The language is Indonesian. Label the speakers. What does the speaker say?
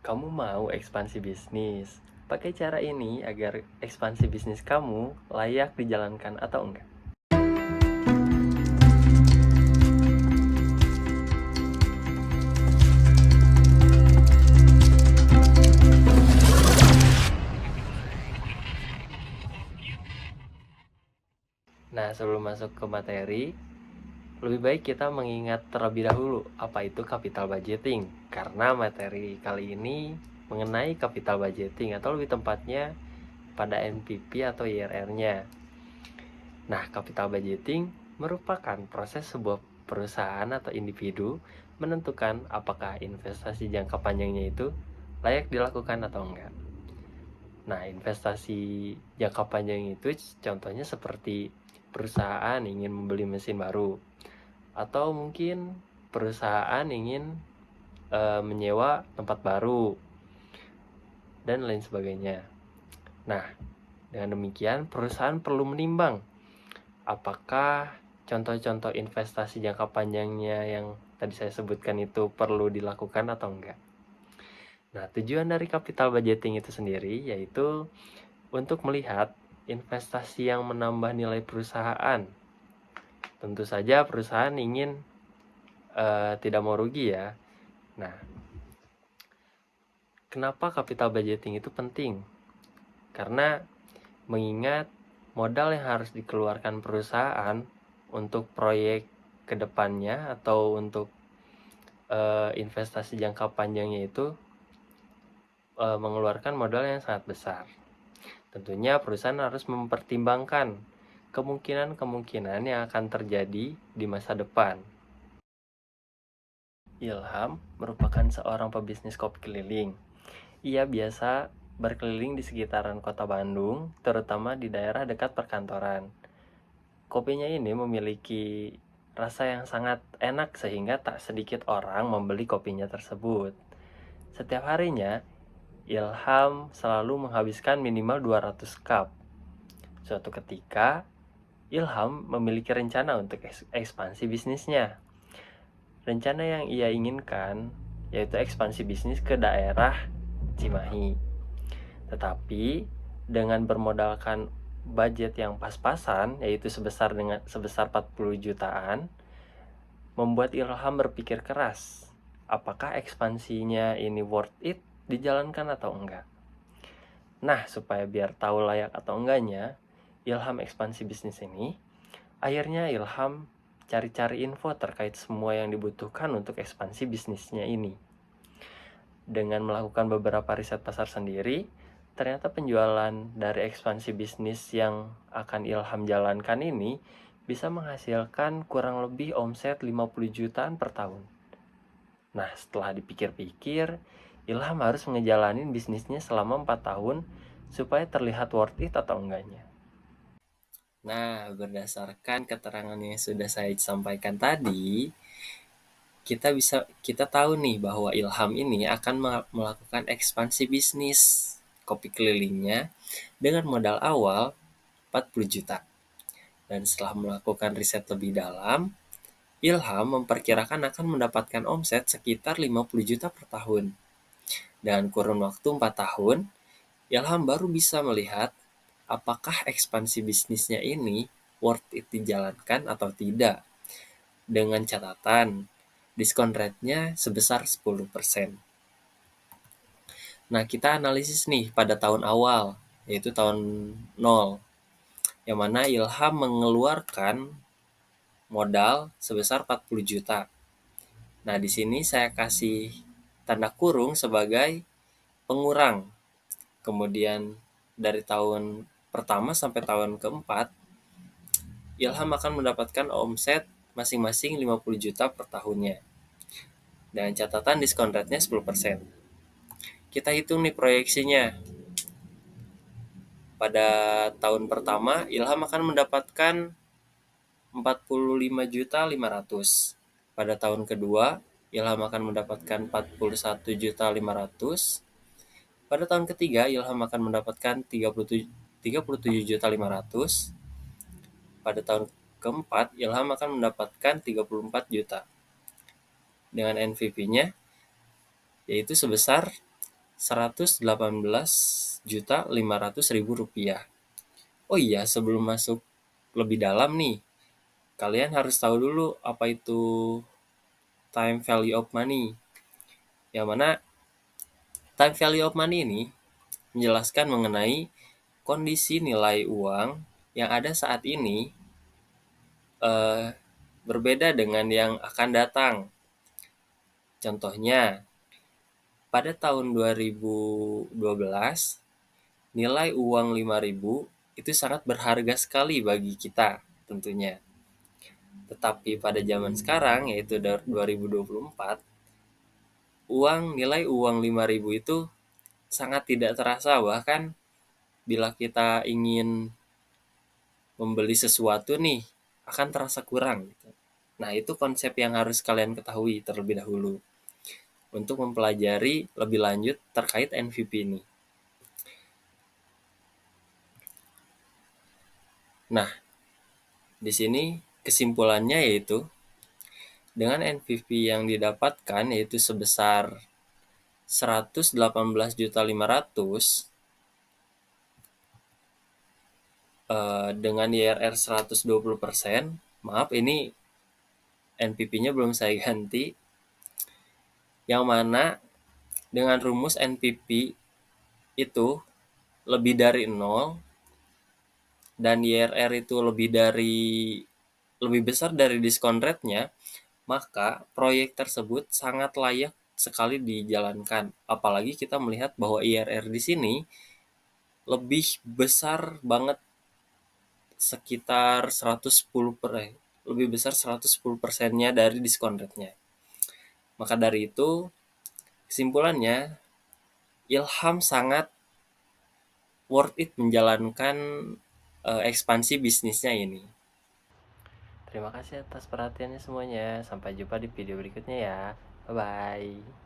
Speaker 1: Kamu mau ekspansi bisnis. Pakai cara ini agar ekspansi bisnis kamu layak dijalankan atau enggak. Nah, sebelum masuk ke materi, lebih baik kita mengingat terlebih dahulu apa itu capital budgeting. Karena materi kali ini mengenai capital budgeting atau lebih tepatnya pada NPP atau IRR-nya. Nah, capital budgeting merupakan proses sebuah perusahaan atau individu menentukan apakah investasi jangka panjangnya itu layak dilakukan atau enggak. Nah, investasi jangka panjang itu contohnya seperti perusahaan ingin membeli mesin baru, atau mungkin perusahaan ingin menyewa tempat baru, dan lain sebagainya. Nah, dengan demikian perusahaan perlu menimbang apakah contoh-contoh investasi jangka panjangnya yang tadi saya sebutkan itu perlu dilakukan atau enggak. Nah, tujuan dari capital budgeting itu sendiri yaitu untuk melihat investasi yang menambah nilai perusahaan. Tentu saja perusahaan ingin tidak mau rugi ya. Nah, kenapa capital budgeting itu penting? Karena mengingat modal yang harus dikeluarkan perusahaan untuk proyek kedepannya atau untuk investasi jangka panjangnya itu mengeluarkan modal yang sangat besar. Tentunya perusahaan harus mempertimbangkan kemungkinan-kemungkinan yang akan terjadi di masa depan. Ilham merupakan seorang pebisnis kopi keliling. Ia biasa berkeliling di sekitaran kota Bandung, terutama di daerah dekat perkantoran. Kopinya ini memiliki rasa yang sangat enak sehingga tak sedikit orang membeli kopinya tersebut. Setiap harinya, Ilham selalu menghabiskan minimal 200 cup. Suatu ketika, Ilham memiliki rencana untuk ekspansi bisnisnya. Rencana yang ia inginkan yaitu ekspansi bisnis ke daerah Cimahi. Tetapi dengan bermodalkan budget yang pas-pasan yaitu sebesar 40 jutaan, membuat Ilham berpikir keras, apakah ekspansinya ini worth it dijalankan atau enggak. Nah, supaya biar tahu layak atau enggaknya Ilham ekspansi bisnis ini, akhirnya Ilham cari-cari info terkait semua yang dibutuhkan untuk ekspansi bisnisnya ini. Dengan melakukan beberapa riset pasar sendiri, ternyata penjualan dari ekspansi bisnis yang akan Ilham jalankan ini bisa menghasilkan kurang lebih omset 50 jutaan per tahun. Nah, setelah dipikir-pikir, Ilham harus ngejalanin bisnisnya selama 4 tahun supaya terlihat worth it atau enggaknya. Nah, berdasarkan keterangan yang sudah saya sampaikan tadi, kita tahu nih bahwa Ilham ini akan melakukan ekspansi bisnis kopi kelilingnya dengan modal awal 40 juta. Dan setelah melakukan riset lebih dalam, Ilham memperkirakan akan mendapatkan omset sekitar 50 juta per tahun. Dengan kurun waktu 4 tahun, Ilham baru bisa melihat apakah ekspansi bisnisnya ini worth it dijalankan atau tidak. Dengan catatan, diskon rate-nya sebesar 10%. Nah, kita analisis nih pada tahun awal, yaitu tahun 0, yang mana Ilham mengeluarkan modal sebesar 40 juta. Nah, di sini saya kasih tanda kurung sebagai pengurang. Kemudian dari tahun pertama sampai tahun keempat, Ilham akan mendapatkan omset masing-masing 50 juta per tahunnya. Dan catatan diskon rate-nya 10%. Kita hitung nih proyeksinya. Pada tahun pertama, Ilham akan mendapatkan 45.500.000. Pada tahun kedua, Ilham akan mendapatkan 41.500.000. Pada tahun ketiga, Ilham akan mendapatkan 37.500.000. Pada tahun keempat, Ilham akan mendapatkan 34 juta. Dengan NPV-nya yaitu sebesar Rp118.500.000. Oh iya, sebelum masuk lebih dalam nih, kalian harus tahu dulu apa itu time value of money. Yang mana time value of money ini menjelaskan mengenai kondisi nilai uang yang ada saat ini eh, berbeda dengan yang akan datang. Contohnya, pada tahun 2012, nilai uang 5.000 itu sangat berharga sekali bagi kita tentunya. Tetapi pada zaman sekarang, yaitu 2024, nilai uang 5.000 itu sangat tidak terasa, bahkan bila kita ingin membeli sesuatu nih, akan terasa kurang gitu. Nah, itu konsep yang harus kalian ketahui terlebih dahulu untuk mempelajari lebih lanjut terkait NVP ini. Nah, di sini kesimpulannya yaitu dengan NVP yang didapatkan yaitu sebesar 118.500.000 dengan IRR 120%. Maaf, ini NPP-nya belum saya ganti. Yang mana dengan rumus NPP itu lebih dari 0 dan IRR itu lebih besar dari diskon rate-nya, maka proyek tersebut sangat layak sekali dijalankan. Apalagi kita melihat bahwa IRR di sini lebih besar banget, sekitar 110%nya dari diskon rate-nya. Maka dari itu, kesimpulannya, Ilham sangat worth it menjalankan ekspansi bisnisnya ini. Terima kasih atas perhatiannya semuanya. Sampai jumpa di video berikutnya ya. Bye-bye.